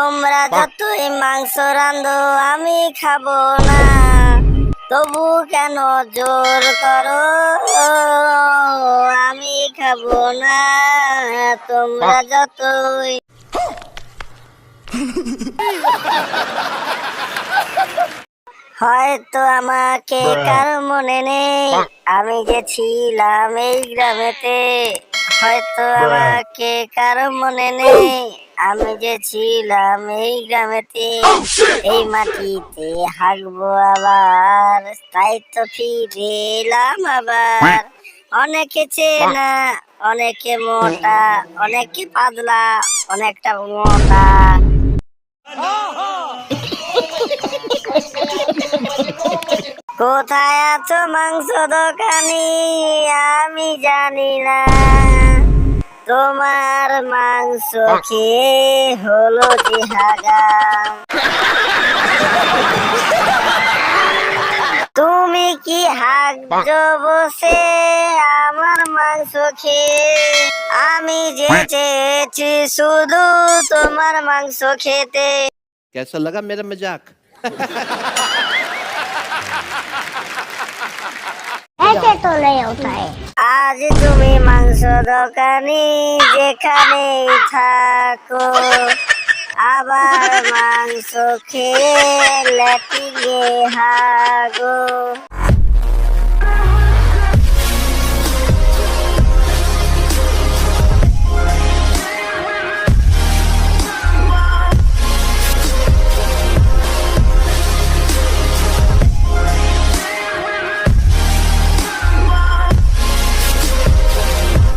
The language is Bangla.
তোমরা যতই মাংস রান্ধো আমি খাবো না, তবু কেন জোর করো? আমি খাবো না, তোমরা যতই। হয়তো আমাকে কারো মনে নেই, আমি যে ছিলাম এই গ্রামেতে। হয়তো আমাকে কারো মনে নেই, আমি যে ছিলাম এই গ্রামেতে। এই মাটিতে হাঁকবো আবার, তাই তো ফিরে এলাম আবার। অনেকে চেনা, অনেকে মোটা, অনেকে পাতলা, অনেকটা মোটা। কোথায় আছো মাংস দোকানি? আমি জানি না, তোমার মাংস খেয়ে হলো যে হাগাম। তুমি কি হাগছো বসে আমার মাংস খেয়ে? আমি যে চেয়েছি শুধু তোমার মাংস খেতে। कैसा लगा मेरा मजाक? ऐसे तो नहीं होता है। আজ তুমি মাংস দোকানি যেখানেই থাকো, আবার মাংস খেয়ে ল্যাটিনে হাগো।